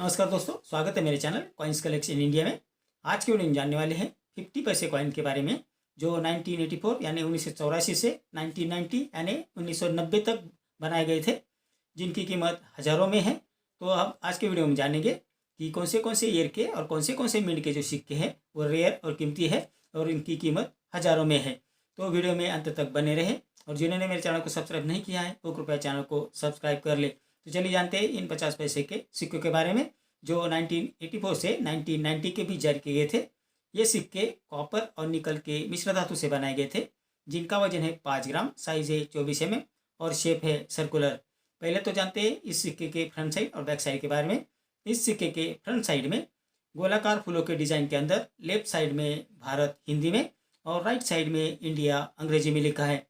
नमस्कार दोस्तों, स्वागत है मेरे चैनल कॉइन्स कलेक्शन इंडिया में। आज के वीडियो में जानने वाले हैं 50 पैसे कॉइन के बारे में, जो 1984 यानी 1984 से 1990 यानी 1990 तक बनाए गए थे, जिनकी कीमत हज़ारों में है। तो अब आज के वीडियो में जानेंगे कि कौन से ईयर के और कौन से मिनट के जो सिक्के हैं वो रेयर और कीमती है और इनकी कीमत हज़ारों में है। तो वीडियो में अंत तक बने रहें और जिन्होंने मेरे चैनल को सब्सक्राइब नहीं किया है वो कृपया चैनल को सब्सक्राइब कर ले। तो चलिए जानते हैं इन 50 पैसे के सिक्कों के बारे में, जो 1984 से 1990 के बीच जारी किए गए थे। ये सिक्के कॉपर और निकल के मिश्र धातु से बनाए गए थे, जिनका वजन है 5 ग्राम, साइज है 24 mm और शेप है सर्कुलर। पहले तो जानते हैं इस सिक्के के फ्रंट साइड और बैक साइड के बारे में। इस सिक्के के फ्रंट साइड में गोलाकार फूलों के डिजाइन के अंदर लेफ्ट साइड में भारत हिंदी में और राइट साइड में इंडिया अंग्रेजी में लिखा है।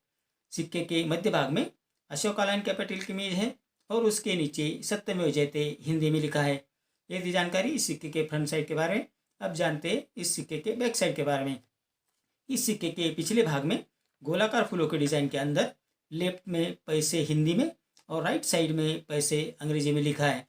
सिक्के के मध्य भाग में अशोका लाइन कैपिटल की इमेज है और उसके नीचे सत्यमेव जयते हिंदी में लिखा है। ये थी जानकारी इस सिक्के के फ्रंट साइड के बारे में। अब जानते हैं इस सिक्के के बैक साइड के बारे में। इस सिक्के के पिछले भाग में गोलाकार फूलों के डिजाइन के अंदर लेफ्ट में पैसे हिंदी में और राइट साइड में पैसे अंग्रेजी में लिखा है।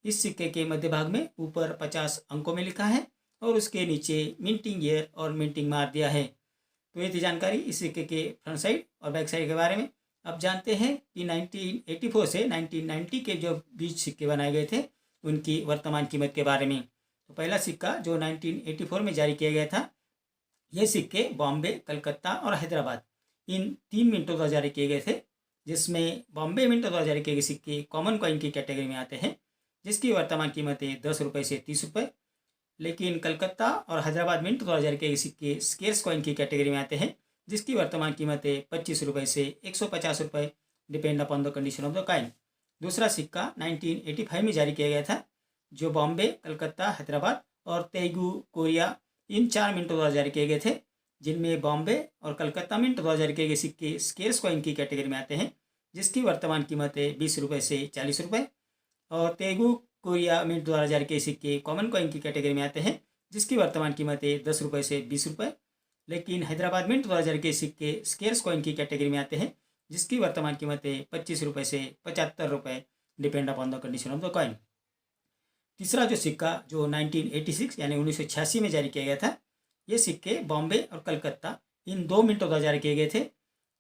इस सिक्के के मध्य भाग में ऊपर 50 अंकों में लिखा है और उसके नीचे मिंटिंग ईयर और मिंटिंग मार दिया है। तो ये थी जानकारी इस सिक्के के फ्रंट साइड और बैक साइड के बारे में। अब जानते हैं कि 1984 से 1990 के जो बीच सिक्के बनाए गए थे उनकी वर्तमान कीमत के बारे में। तो पहला सिक्का जो 1984 में जारी किया गया था, ये सिक्के बॉम्बे, कलकत्ता और हैदराबाद इन 3 मिनटों द्वारा जारी किए गए थे, जिसमें बॉम्बे मिनटों द्वारा जारी किए गए सिक्के कॉमन कॉइन की कैटेगरी में आते हैं, जिसकी वर्तमान कीमत है 10 रुपये से 30 रुपये। लेकिन कलकत्ता और हैदराबाद मिंट द्वारा जारी किए गए सिक्के स्केर्स कॉइन की कैटेगरी में आते हैं, जिसकी वर्तमान कीमत है 25 रुपये से 150 रुपये, depend upon the condition of the coin. दूसरा सिक्का 1985 में जारी किया गया था, जो बॉम्बे, कलकत्ता, हैदराबाद और तेलुगु कोरिया इन 4 मिनटों द्वारा जारी किए गए थे, जिनमें बॉम्बे और कलकत्ता मिंट द्वारा जारी किए गए सिक्के स्केर्स कॉइन की कैटेगरी में आते हैं, जिसकी वर्तमान कीमत है 20 रुपये से 40 रुपये। और तेलुगु कोरिया मिंट द्वारा जारी किए सिक्के कॉमन कॉइन की कैटेगरी में आते हैं, जिसकी वर्तमान कीमत है 10 रुपये से 20 रुपये। लेकिन हैदराबाद मिंट द्वारा जारी किए सिक्के स्केर्स कॉइन की कैटेगरी में आते हैं, जिसकी वर्तमान कीमत है 25 रुपये से 75 रुपये, depend upon the condition of the coin. तीसरा जो सिक्का जो 1986 यानी 1986 में जारी किया गया था, ये सिक्के बॉम्बे और कलकत्ता इन 2 मिनटों द्वारा जारी किए गए थे,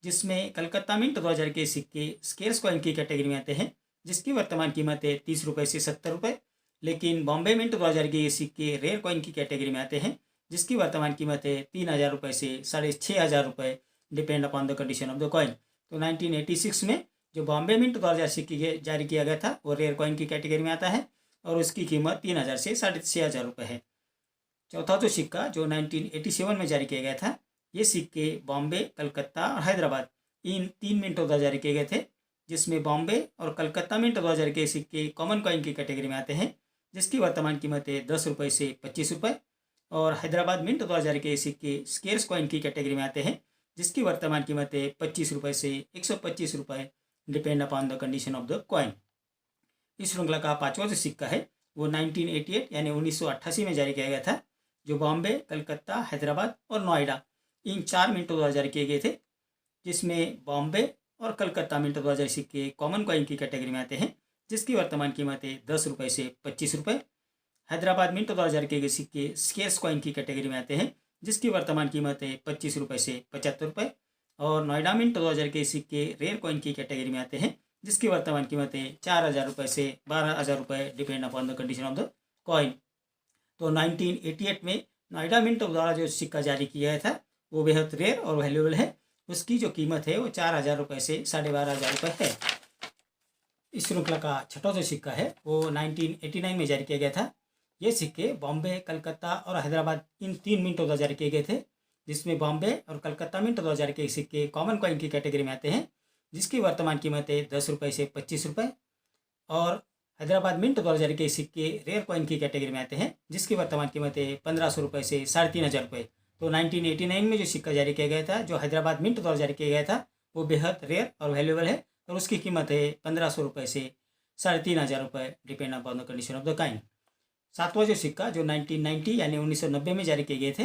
जिसमें कलकत्ता मिंट द्वारा जारी किए सिक्के स्केर्स कॉइन की कैटेगरी में आते हैं, जिसकी वर्तमान कीमत है 30 रुपये से 70 रुपये। लेकिन बॉम्बे मिंट द्वारा जारी किए सिक्के रेयर कॉइन की कैटेगरी में आते हैं, जिसकी वर्तमान कीमत है 3000 रुपये से 6500 रुपये, depend upon the condition of the coin. तो 1986 में जो बॉम्बे मिंट द्वारा सिक्के जारी किया गया था वो रेयर कॉइन की कैटेगरी में आता है और उसकी कीमत 3000 से 6500 रुपये है। चौथा जो सिक्का जो 1987 में जारी किया गया था, ये सिक्के बॉम्बे, कलकत्ता और हैदराबाद इन 3 मिनटों द्वारा जारी किए गए थे, जिसमें बॉम्बे और कलकत्ता मिंट द्वारा जारी किए सिक्के कॉमन कॉइन की कैटेगरी में आते हैं, जिसकी वर्तमान कीमत है 10 रुपये से 25 रुपये। और हैदराबाद मिंट द्वारा जारी किए सिक्के स्केर्स कॉइन की कैटेगरी में आते हैं, जिसकी वर्तमान कीमत है 25 रुपये से 125 रुपये, depend upon the condition of the coin. इस श्रृंखला का पांचवा जो सिक्का है वो 1988 यानी 1988 में जारी किया गया था, जो बॉम्बे, कलकत्ता, हैदराबाद और नोएडा इन 4 मिनटों द्वारा जारी किए गए थे, जिसमें बॉम्बे और कलकत्ता मिंट द्वारा जारी सिक्के कॉमन कॉइन की कैटेगरी में आते हैं, जिसकी वर्तमान कीमत है 10 रुपये से 25 रुपये। हैदराबाद मिंट द्वारा जारी किए गए सिक्के स्केर्स कॉइन की कैटेगरी में आते हैं, जिसकी वर्तमान कीमत है 25 रुपये से 75 रुपये। और नोएडा मिंट द्वारा जारी किए सिक्के रेयर कॉइन की कैटेगरी में आते हैं, जिसकी वर्तमान कीमत है 4000 रुपये से 12000 रुपये, depend upon the condition of the coin. तो 1988 में नोएडा मिंट द्वारा जो सिक्का जारी किया गया था वो बेहद रेयर और वैल्यूएबल है। उसकी जो कीमत है वो 4000 रुपये से 12500 रुपये है। इस श्रृंखला का छठा जो सिक्का है वो 1989 में जारी किया गया था। ये सिक्के बॉम्बे, कलकत्ता और हैदराबाद इन 3 मिनटों द्वारा जारी किए गए थे, जिसमें बॉम्बे और कलकत्ता मिंट द्वारा जारी किए सिक्के कॉमन कॉइन की कैटेगरी में आते हैं, जिसकी वर्तमान कीमत है 10 रुपये से 25 रुपये। और हैदराबाद मिंट द्वारा जारी किए सिक्के रेयर कॉइन की कैटेगरी में आते हैं, जिसकी वर्तमान कीमत है 1500 रुपये से 3500 रुपये। तो 1989 में जो सिक्का जारी किया गया था, जो हैदराबाद मिंट द्वारा जारी किया गया था, वो बेहद रेयर और वैल्यूएबल है और उसकी कीमत है 1500 रुपये से 3500 रुपये, depend upon the condition of the coin. सातवां जो सिक्का जो 1990 यानी 1990 में जारी किए गए थे,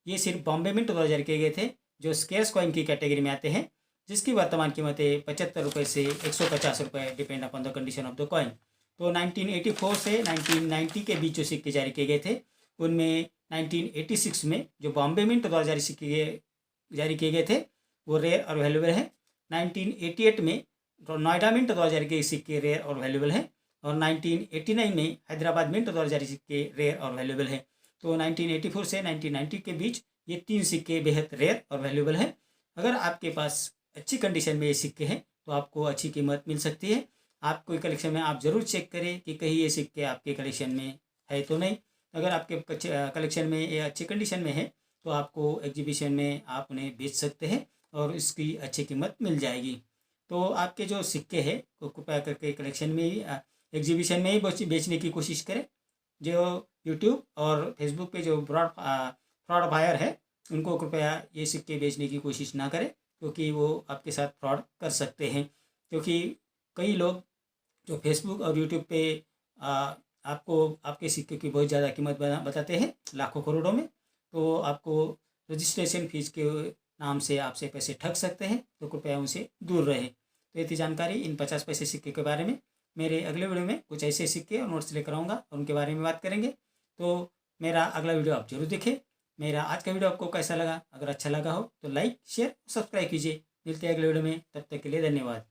ये सिर्फ बॉम्बे मिंट द्वारा जारी किए गए थे, जो स्केर्स कॉइन की कैटेगरी में आते हैं, जिसकी वर्तमान कीमत है 75 रुपये से 150 रुपये, depend upon the condition of the coin. तो 1984 से 1990 के बीच जो सिक्के जारी किए गए थे, उनमें 1986 में जो बॉम्बे मिंट द्वारा जारी किए गए थे वो रेयर और वैल्यूएबल है। 1988 में नोएडा मिंट द्वारा जारी किए सिक्के रेयर और वैल्यूएबल है, और 1989 में हैदराबाद मिंट द्वारा जारी सिक्के रेयर और वैल्यूएबल है। तो 1984 से 1990 के बीच ये 3 सिक्के बेहद रेयर और वैल्यूएबल है। अगर आपके पास अच्छी कंडीशन में ये सिक्के हैं तो आपको अच्छी कीमत मिल सकती है। आपको कलेक्शन में आप ज़रूर चेक करें कि कहीं ये सिक्के आपके कलेक्शन में है तो नहीं। अगर आपके कलेक्शन में ये अच्छी कंडीशन में है तो आपको एग्जीबिशन में आप उन्हें बेच सकते हैं और इसकी अच्छी कीमत मिल जाएगी। तो आपके जो सिक्के हैं तो कृपया करके कलेक्शन में ही एग्जीबिशन में ही बेचने की कोशिश करें। जो यूट्यूब और फेसबुक पे जो फ्रॉड बायर है उनको कृपया ये सिक्के बेचने की कोशिश ना करें, क्योंकि वो आपके साथ फ्रॉड कर सकते हैं। क्योंकि कई लोग जो फेसबुक और यूट्यूब पे आपको आपके सिक्के की बहुत ज़्यादा कीमत बताते हैं, लाखों करोड़ों में, तो आपको रजिस्ट्रेशन फीस के नाम से आपसे पैसे ठग सकते हैं, तो कृपया उनसे दूर रहें। तो ये थी जानकारी इन 50 पैसे सिक्के के बारे में। मेरे अगले वीडियो में कुछ ऐसे सिक्के और नोट्स लेकर आऊँगा और उनके बारे में बात करेंगे। तो मेरा अगला वीडियो आप जरूर देखें। मेरा आज का वीडियो आपको कैसा लगा? अगर अच्छा लगा हो तो लाइक, शेयर, सब्सक्राइब कीजिए। मिलते हैं अगले वीडियो में, तब तक के लिए धन्यवाद।